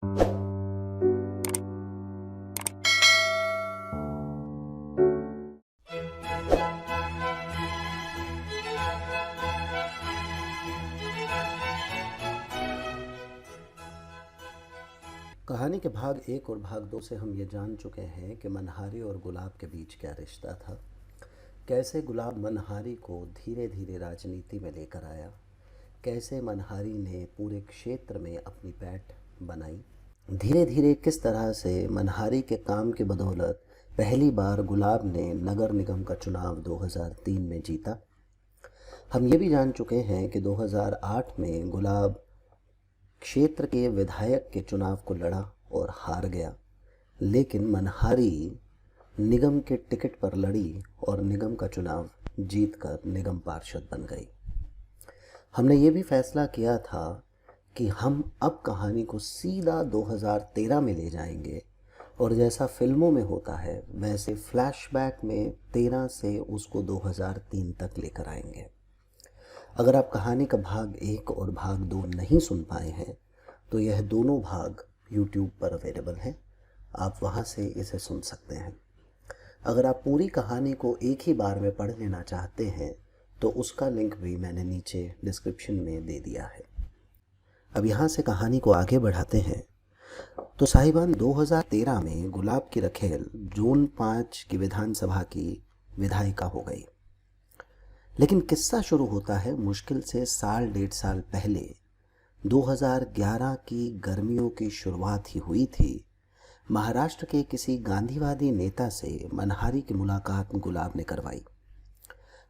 कहानी के भाग 1 और भाग 2 से हम ये जान चुके हैं कि मनहारी और गुलाब के बीच क्या रिश्ता था, कैसे गुलाब मनहारी को धीरे धीरे राजनीति में लेकर आया, कैसे मनहारी ने पूरे क्षेत्र में अपनी पैठ बनाई, धीरे धीरे किस तरह से मनहारी के काम की बदौलत पहली बार गुलाब ने नगर निगम का चुनाव 2003 में जीता। हम ये भी जान चुके हैं कि 2008 में गुलाब क्षेत्र के विधायक के चुनाव को लड़ा और हार गया, लेकिन मनहारी निगम के टिकट पर लड़ी और निगम का चुनाव जीतकर निगम पार्षद बन गई। हमने ये भी फैसला किया था कि हम अब कहानी को सीधा 2013 में ले जाएंगे और जैसा फिल्मों में होता है वैसे फ्लैशबैक में 13 से उसको 2003 तक लेकर आएंगे। अगर आप कहानी का भाग 1 और भाग 2 नहीं सुन पाए हैं तो यह दोनों भाग YouTube पर अवेलेबल हैं, आप वहां से इसे सुन सकते हैं। अगर आप पूरी कहानी को एक ही बार में पढ़ लेना चाहते हैं तो उसका लिंक भी मैंने नीचे डिस्क्रिप्शन में दे दिया है। अब यहाँ से कहानी को आगे बढ़ाते हैं। तो साहिबान, 2013 में गुलाब की रखेल जून 5 की विधानसभा की विधायिका हो गई। लेकिन किस्सा शुरू होता है मुश्किल से साल 1.5 साल पहले। 2011 की गर्मियों की शुरुआत ही हुई थी। महाराष्ट्र के किसी गांधीवादी नेता से मनहारी की मुलाकात गुलाब ने करवाई।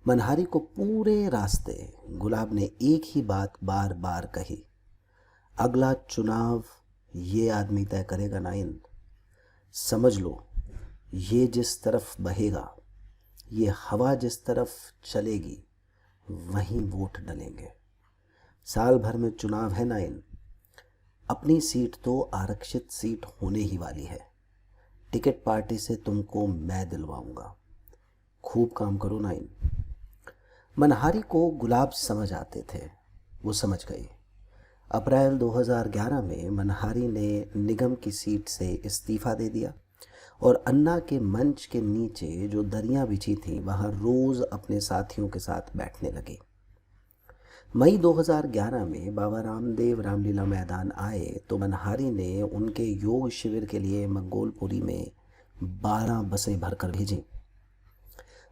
मनहारी को पूरे रास्ते गुलाब ने एक ही बात बार बार कही, अगला चुनाव ये आदमी तय करेगा नाइन। समझ लो, ये जिस तरफ बहेगा, ये हवा जिस तरफ चलेगी वहीं वोट डलेंगे। साल भर में चुनाव है नाइन, अपनी सीट तो आरक्षित सीट होने ही वाली है। टिकट पार्टी से तुमको मैं दिलवाऊंगा, खूब काम करो नाइन। मनहारी को गुलाब समझ आते थे, वो समझ गई। अप्रैल 2011 में मनहारी ने निगम की सीट से इस्तीफा दे दिया और अन्ना के मंच के नीचे जो दरियां बिछी थी वहां रोज अपने साथियों के साथ बैठने लगे। मई 2011 में बाबा रामदेव रामलीला मैदान आए तो मनहारी ने उनके योग शिविर के लिए मंगोलपुरी में 12 बसें भरकर भेजी।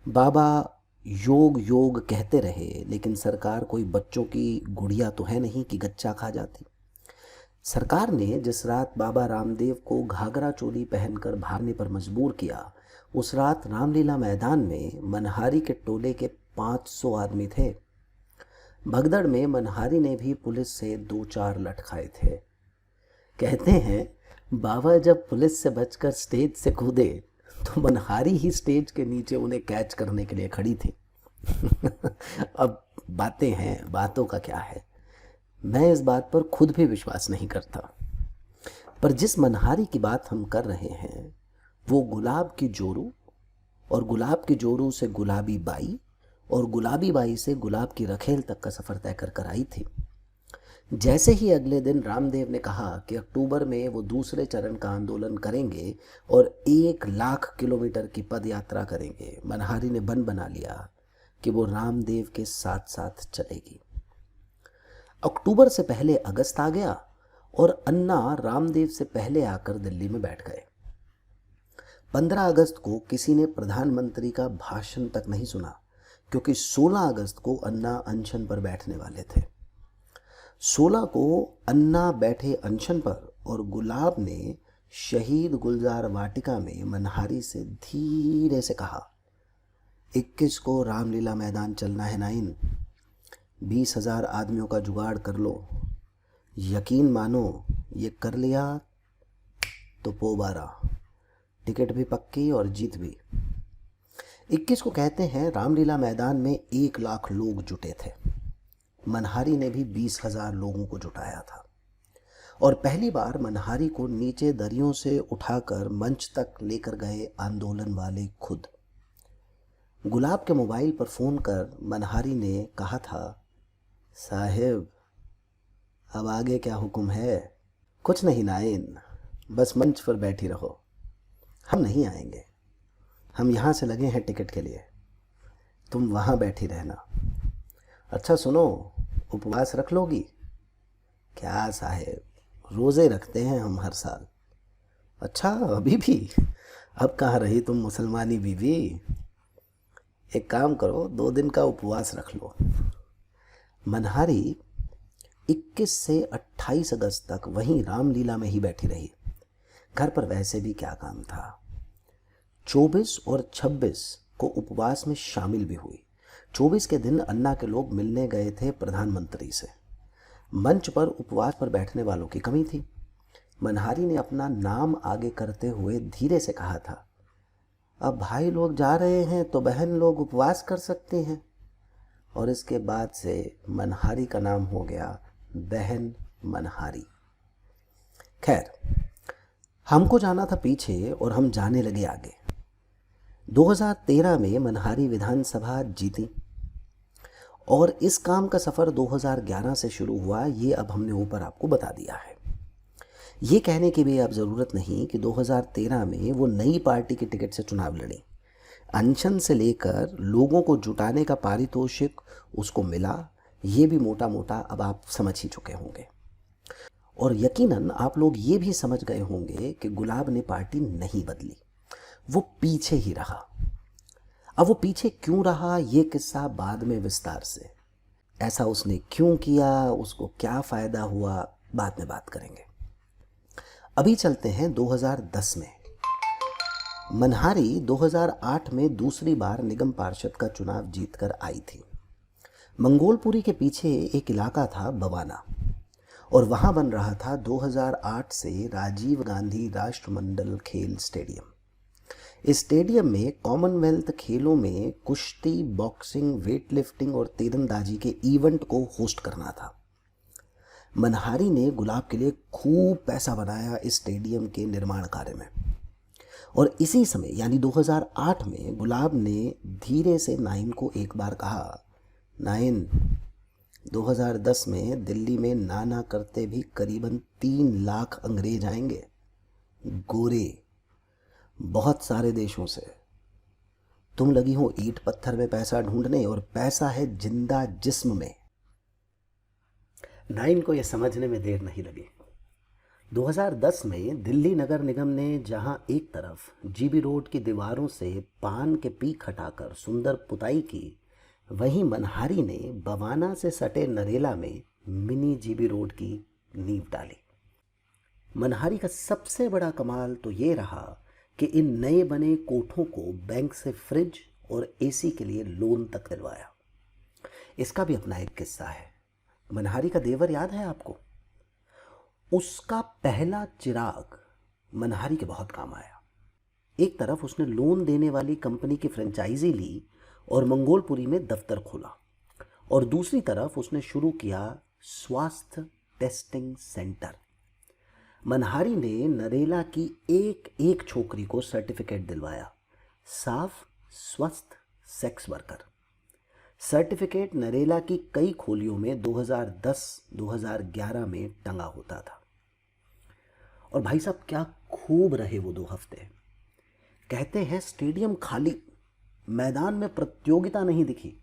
बाबा योग योग कहते रहे, लेकिन सरकार कोई बच्चों की गुड़िया तो है नहीं कि गच्चा खा जाती। सरकार ने जिस रात बाबा रामदेव को घाघरा चोली पहनकर भागने पर मजबूर किया, उस रात रामलीला मैदान में मनहारी के टोले के 500 आदमी थे। भगदड़ में मनहारी ने भी पुलिस से 2-4 लठ खाए थे। कहते हैं बाबा जब पुलिस से बचकर स्टेज से कूदे तो मनहारी ही स्टेज के नीचे उन्हें कैच करने के लिए खड़ी थी। अब बातें हैं, बातों का क्या है, मैं इस बात पर खुद भी विश्वास नहीं करता। पर जिस मनहारी की बात हम कर रहे हैं वो गुलाब की जोरू, और गुलाब की जोरू से गुलाबी बाई, और गुलाबी बाई से गुलाब की रखेल तक का सफ़र तय कर आई थी। जैसे ही अगले दिन रामदेव ने कहा कि अक्टूबर में वो दूसरे चरण का आंदोलन करेंगे और 1 लाख किलोमीटर की पद यात्रा करेंगे, मनहारी ने बन बना लिया कि वो रामदेव के साथ साथ चलेगी। अक्टूबर से पहले अगस्त आ गया और अन्ना रामदेव से पहले आकर दिल्ली में बैठ गए। 15 अगस्त को किसी ने प्रधानमंत्री का भाषण तक नहीं सुना, क्योंकि 16 अगस्त को अन्ना अनशन पर बैठने वाले थे। 16 को अन्ना बैठे अनशन पर और गुलाब ने शहीद गुलजार वाटिका में मनहारी से धीरे से कहा, 21 को रामलीला मैदान चलना है नाइन, 20,000 आदमियों का जुगाड़ कर लो। यकीन मानो ये कर लिया तो पोबारा, टिकट भी पक्की और जीत भी। 21 को कहते हैं रामलीला मैदान में 1 लाख लोग जुटे थे। मनहारी ने भी 20,000 लोगों को जुटाया था और पहली बार मनहारी को नीचे दरियों से उठाकर मंच तक लेकर गए आंदोलन वाले खुद। गुलाब के मोबाइल पर फ़ोन कर मनहारी ने कहा था, साहिब अब आगे क्या हुक्म है, कुछ नहीं नाइन, बस मंच पर बैठी रहो। हम नहीं आएंगे, हम यहाँ से लगे हैं टिकट के लिए, तुम वहाँ बैठी रहना। अच्छा सुनो, उपवास रख लोगी? क्या साहेब, रोज़े रखते हैं हम हर साल। अच्छा अभी भी? अब कहाँ रही तुम मुसलमानी बीवी। एक काम करो, 2 दिन का उपवास रख लो। मनहारी 21 से 28 अगस्त तक वहीं रामलीला में ही बैठी रही। घर पर वैसे भी क्या काम था। 24 और 26 को उपवास में शामिल भी हुई। 24 के दिन अन्ना के लोग मिलने गए थे प्रधानमंत्री से। मंच पर उपवास पर बैठने वालों की कमी थी। मनहारी ने अपना नाम आगे करते हुए धीरे से कहा था, अब भाई लोग जा रहे हैं तो बहन लोग उपवास कर सकती हैं। और इसके बाद से मनहारी का नाम हो गया बहन मनहारी। खैर, हमको जाना था पीछे और हम जाने लगे आगे। 2013 में मनहारी विधानसभा जीती और इस काम का सफ़र 2011 से शुरू हुआ। ये अब हमने ऊपर आपको बता दिया है। ये कहने की भी अब ज़रूरत नहीं कि 2013 में वो नई पार्टी की टिकट से चुनाव लड़ी। अनशन से लेकर लोगों को जुटाने का पारितोषिक उसको मिला, ये भी मोटा मोटा अब आप समझ ही चुके होंगे। और यकीनन आप लोग ये भी समझ गए होंगे कि गुलाब ने पार्टी नहीं बदली, वो पीछे ही रहा। अब वो पीछे क्यों रहा, ये किस्सा बाद में विस्तार से। ऐसा उसने क्यों किया, उसको क्या फ़ायदा हुआ, बाद में बात करेंगे। अभी चलते हैं 2010 में। मनहारी 2008 में दूसरी बार निगम पार्षद का चुनाव जीतकर आई थी। मंगोलपुरी के पीछे एक इलाका था बवाना, और वहाँ बन रहा था 2008 से राजीव गांधी राष्ट्रमंडल खेल स्टेडियम। इस स्टेडियम में कॉमनवेल्थ खेलों में कुश्ती, बॉक्सिंग, वेट लिफ्टिंग और तीरंदाजी के इवेंट को होस्ट करना था। मनहारी ने गुलाब के लिए खूब पैसा बनाया इस स्टेडियम के निर्माण कार्य में। और इसी समय यानी 2008 में गुलाब ने धीरे से नाइन को एक बार कहा, नाइन, 2010 में दिल्ली में नाना करते भी करीबन 3 लाख अंग्रेज आएंगे, गोरे, बहुत सारे देशों से। तुम लगी हो ईंट पत्थर में पैसा ढूंढने, और पैसा है जिंदा जिस्म में। नाइन को यह समझने में देर नहीं लगी। 2010 में दिल्ली नगर निगम ने जहां एक तरफ जीबी रोड की दीवारों से पान के पीक हटाकर सुंदर पुताई की, वहीं मनहारी ने बवाना से सटे नरेला में मिनी जीबी रोड की नींव डाली। मनहारी का सबसे बड़ा कमाल तो ये रहा कि इन नए बने कोठों को बैंक से फ्रिज और एसी के लिए लोन तक दिलवाया। इसका भी अपना एक किस्सा है। मनहारी का देवर याद है आपको? उसका पहला चिराग मनहारी के बहुत काम आया। एक तरफ उसने लोन देने वाली कंपनी की फ्रेंचाइजी ली और मंगोलपुरी में दफ्तर खोला, और दूसरी तरफ उसने शुरू किया स्वास्थ्य टेस्टिंग सेंटर। मनहारी ने नरेला की एक एक छोकरी को सर्टिफिकेट दिलवाया, साफ स्वस्थ सेक्स वर्कर। सर्टिफिकेट नरेला की कई खोलियों में 2010-2011 में टंगा होता था। और भाई साहब, क्या खूब रहे वो 2 हफ्ते। कहते हैं स्टेडियम खाली, मैदान में प्रतियोगिता नहीं दिखी,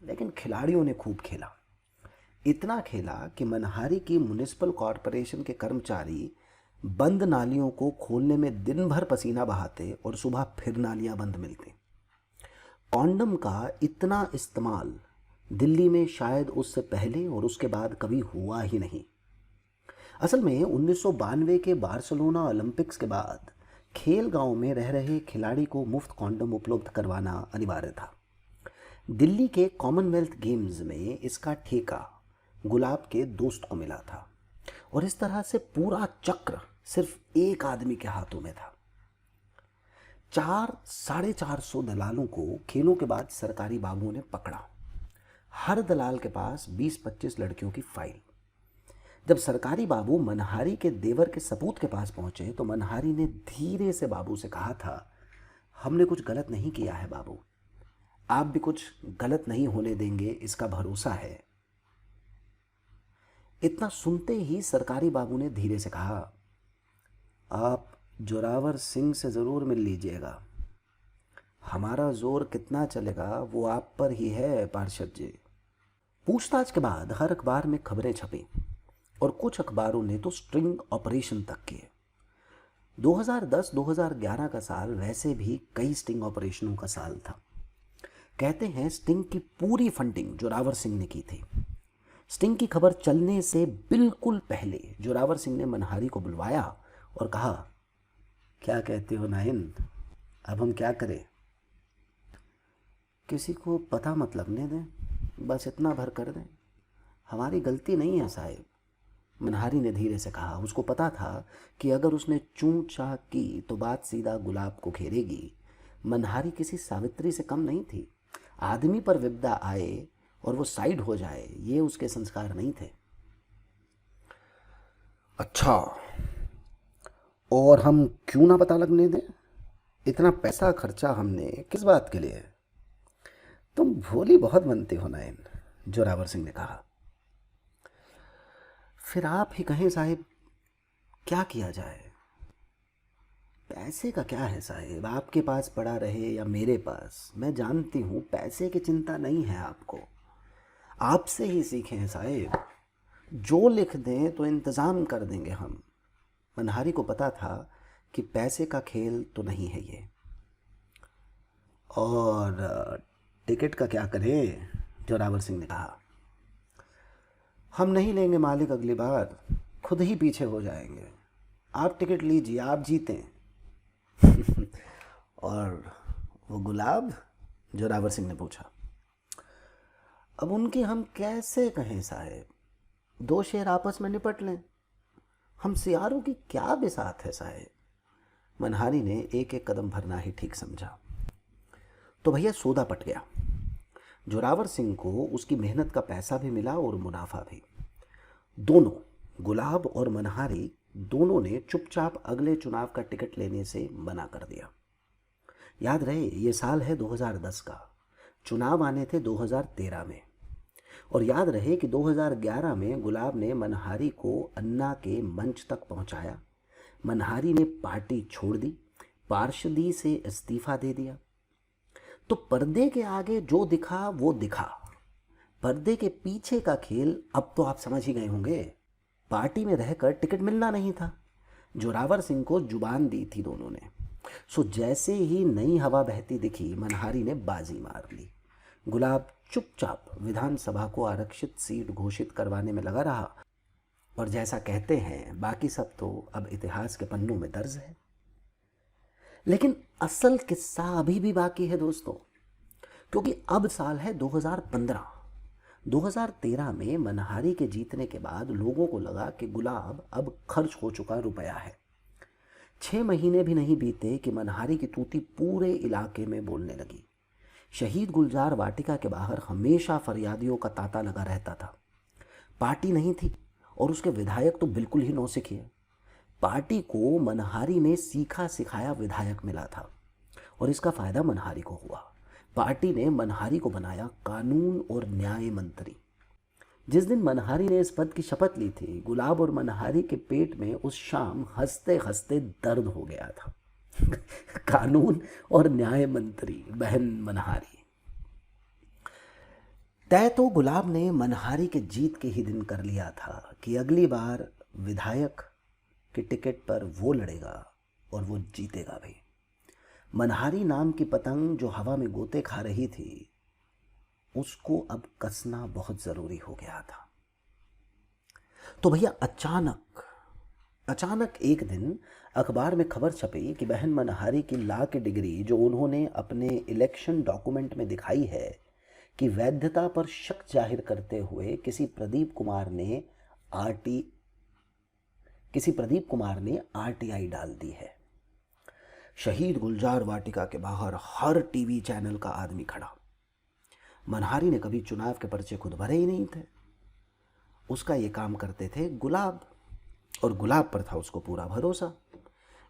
लेकिन खिलाड़ियों ने खूब खेला। इतना खेला कि मनहारी की म्युनिसिपल कॉरपोरेशन के कर्मचारी बंद नालियों को खोलने में दिन भर पसीना बहाते और सुबह फिर नालियां बंद मिलती। कॉन्डम का इतना इस्तेमाल दिल्ली में शायद उससे पहले और उसके बाद कभी हुआ ही नहीं। असल में 1992 के बार्सिलोना ओलंपिक्स के बाद खेल गांव में रह रहे खिलाड़ी को मुफ्त कॉन्डम उपलब्ध करवाना अनिवार्य था। दिल्ली के कॉमनवेल्थ गेम्स में इसका ठेका गुलाब के दोस्त को मिला था, और इस तरह से पूरा चक्र सिर्फ एक आदमी के हाथों में था। 400-450 दलालों को खेलों के बाद सरकारी बाबुओं ने पकड़ा। हर दलाल के पास 20-25 लड़कियों की फाइल। जब सरकारी बाबू मनहारी के देवर के सपूत के पास पहुंचे तो मनहारी ने धीरे से बाबू से कहा था, हमने कुछ गलत नहीं किया है बाबू, आप भी कुछ गलत नहीं होने देंगे, इसका भरोसा है। इतना सुनते ही सरकारी बाबू ने धीरे से कहा, आप जोरावर सिंह से ज़रूर मिल लीजिएगा। हमारा जोर कितना चलेगा वो आप पर ही है पार्षद जी। पूछताछ के बाद हर अखबार में खबरें छपी और कुछ अखबारों ने तो स्ट्रिंग ऑपरेशन तक किए। 2010-2011 का साल वैसे भी कई स्टिंग ऑपरेशनों का साल था। कहते हैं स्टिंग की पूरी फंडिंग जोरावर सिंह ने की थी। स्टिंग की खबर चलने से बिल्कुल पहले जोरावर सिंह ने मनहारी को बुलवाया और कहा, क्या कहते हो नाइन, अब हम क्या करें? किसी को पता मत लगने दें, बस इतना भर कर दें। हमारी गलती नहीं है साहिब, मनहारी ने धीरे से कहा। उसको पता था कि अगर उसने चूं चाह की तो बात सीधा गुलाब को घेरेगी। मनहारी किसी सावित्री से कम नहीं थी। आदमी पर विपदा आए और वो साइड हो जाए, ये उसके संस्कार नहीं थे। अच्छा, और हम क्यों ना पता लगने दें? इतना पैसा खर्चा हमने किस बात के लिए? तुम भोली बहुत बनते हो नायन, जोरावर सिंह ने कहा। फिर आप ही कहें साहिब, क्या किया जाए? पैसे का क्या है साहिब, आपके पास पड़ा रहे या मेरे पास, मैं जानती हूँ पैसे की चिंता नहीं है आपको। आपसे ही सीखे हैं साहिब, जो लिख दें तो इंतज़ाम कर देंगे हम। मनहारी को पता था कि पैसे का खेल तो नहीं है ये। और टिकट का क्या करें? जोरावर सिंह ने कहा। हम नहीं लेंगे मालिक, अगली बार खुद ही पीछे हो जाएंगे। आप टिकट लीजिए, आप जीतें। और वो गुलाब? जोरावर सिंह ने पूछा। अब उनकी हम कैसे कहें साहेब, दो शेर आपस में निपट लें। हम सियारों की क्या बिसात है साहेब। मनहारी ने एक एक कदम भरना ही ठीक समझा। तो भैया सौदा पट गया। जोरावर सिंह को उसकी मेहनत का पैसा भी मिला और मुनाफा भी। दोनों, गुलाब और मनहारी, दोनों ने चुपचाप अगले चुनाव का टिकट लेने से मना कर दिया। याद रहे ये साल है 2010 का, चुनाव आने थे 2013 में। और याद रहे कि 2011 में गुलाब ने मनहारी को अन्ना के मंच तक पहुंचाया। मनहारी ने पार्टी छोड़ दी, पार्षदी से इस्तीफा दे दिया। तो पर्दे के आगे जो दिखा वो दिखा, पर्दे के पीछे का खेल अब तो आप समझ ही गए होंगे। पार्टी में रहकर टिकट मिलना नहीं था। जोरावर सिंह को जुबान दी थी दोनों ने। सो जैसे ही नई हवा बहती दिखी, मनहारी ने बाजी मार ली। गुलाब चुपचाप विधानसभा को आरक्षित सीट घोषित करवाने में लगा रहा। और जैसा कहते हैं, बाकी सब तो अब इतिहास के पन्नों में दर्ज है। लेकिन असल किस्सा अभी भी बाकी है दोस्तों, क्योंकि अब साल है 2015। 2013 में मनहारी के जीतने के बाद लोगों को लगा कि गुलाब अब खर्च हो चुका रुपया है। 6 महीने भी नहीं बीते कि मनहारी की तूती पूरे इलाके में बोलने लगी। शहीद गुलजार वाटिका के बाहर हमेशा फरियादियों का तांता लगा रहता था। पार्टी नहीं थी और उसके विधायक तो बिल्कुल ही नौसिखिए। पार्टी को मनहारी में सीखा सिखाया विधायक मिला था और इसका फायदा मनहारी को हुआ। पार्टी ने मनहारी को बनाया कानून और न्याय मंत्री। जिस दिन मनहारी ने इस पद की शपथ ली थी, गुलाब और मनहारी के पेट में उस शाम हंसते हंसते दर्द हो गया था। कानून और न्याय मंत्री बहन मनहारी। तय तो गुलाब ने मनहारी के जीत के ही दिन कर लिया था कि अगली बार विधायक के टिकट पर वो लड़ेगा और वो जीतेगा भी। मनहारी नाम की पतंग जो हवा में गोते खा रही थी, उसको अब कसना बहुत ज़रूरी हो गया था। तो भैया अचानक एक दिन अखबार में खबर छपी कि बहन मनहारी की लॉ की डिग्री, जो उन्होंने अपने इलेक्शन डॉक्यूमेंट में दिखाई है, कि वैधता पर शक जाहिर करते हुए किसी प्रदीप कुमार ने आरटीआई डाल दी है। शहीद गुलजार वाटिका के बाहर हर टीवी चैनल का आदमी खड़ा। मनहारी ने कभी चुनाव के पर्चे खुद भरे ही नहीं थे। उसका ये काम करते थे गुलाब, और गुलाब पर था उसको पूरा भरोसा।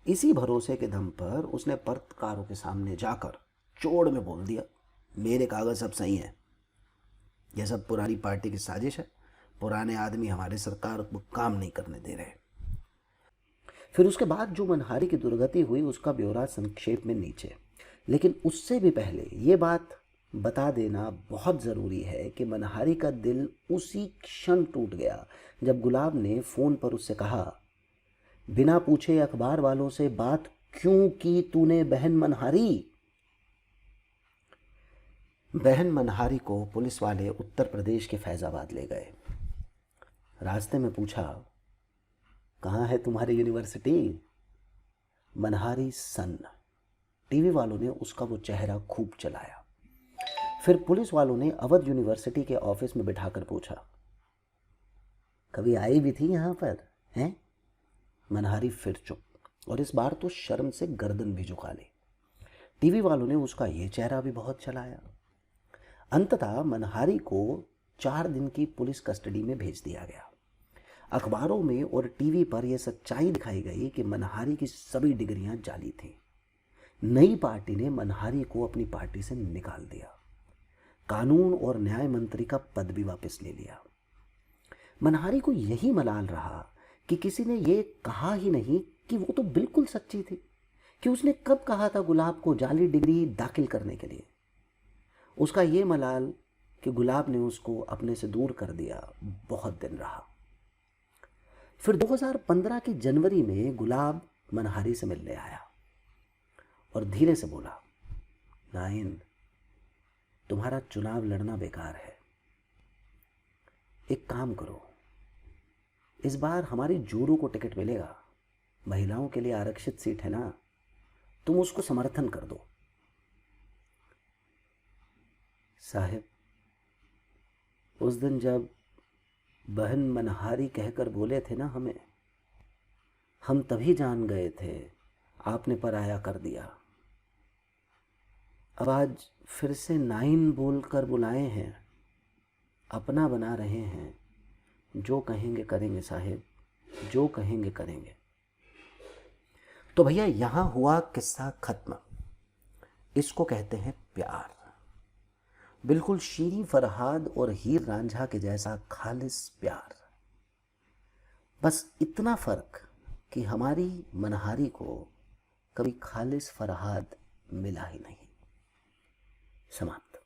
इसी भरोसे के दम पर उसने पत्रकारों के सामने जाकर चोड़ में बोल दिया, मेरे कागज सब सही हैं, यह सब पुरानी पार्टी की साजिश है, पुराने आदमी हमारे सरकार को काम नहीं करने दे रहे। फिर उसके बाद जो मनहारी की दुर्गति हुई उसका ब्यौरा संक्षेप में नीचे। लेकिन उससे भी पहले ये बात बता देना बहुत ज़रूरी है कि मनहारी का दिल उसी क्षण टूट गया जब गुलाब ने फ़ोन पर उससे कहा, बिना पूछे अखबार वालों से बात क्यों की तूने बहन मनहारी? बहन मनहारी को पुलिस वाले उत्तर प्रदेश के फैज़ाबाद ले गए। रास्ते में पूछा, कहाँ है तुम्हारी यूनिवर्सिटी? मनहारी सन्न। टीवी वालों ने उसका वो चेहरा खूब चलाया। फिर पुलिस वालों ने अवध यूनिवर्सिटी के ऑफिस में बिठाकर पूछा, कभी आई भी थी यहाँ पर हैं? मनहारी फिर चुप, और इस बार तो शर्म से गर्दन भी झुका ली। टीवी वालों ने उसका ये चेहरा भी बहुत चलाया। अंततः मनहारी को 4 दिन की पुलिस कस्टडी में भेज दिया गया। अखबारों में और टीवी पर यह सच्चाई दिखाई गई कि मनहारी की सभी डिग्रियां जाली थीं। नई पार्टी ने मनहारी को अपनी पार्टी से निकाल दिया। कानून और न्याय मंत्री का पद भी वापस ले लिया। मनहारी को यही मलाल रहा कि किसी ने ये कहा ही नहीं कि वो तो बिल्कुल सच्ची थी, कि उसने कब कहा था गुलाब को जाली डिग्री दाखिल करने के लिए। उसका ये मलाल कि गुलाब ने उसको अपने से दूर कर दिया बहुत दिन रहा। फिर 2015 की जनवरी में गुलाब मनहारी से मिलने आया और धीरे से बोला, नाइन, तुम्हारा चुनाव लड़ना बेकार है। एक काम करो, इस बार हमारी जोरू को टिकट मिलेगा, महिलाओं के लिए आरक्षित सीट है ना, तुम उसको समर्थन कर दो। साहिब, उस दिन जब बहन मनहारी कहकर बोले थे ना हमें, हम तभी जान गए थे आपने पराया कर दिया। अब आज फिर से नाइन बोलकर बुलाए हैं, अपना बना रहे हैं। जो कहेंगे करेंगे साहिब, जो कहेंगे करेंगे। तो भैया यहाँ हुआ किस्सा खत्म। इसको कहते हैं प्यार। बिल्कुल शीरी फरहाद और हीर रांझा के जैसा खालिस प्यार। बस इतना फर्क कि हमारी मनहारी को कभी खालिस फरहाद मिला ही नहीं। समाप्त।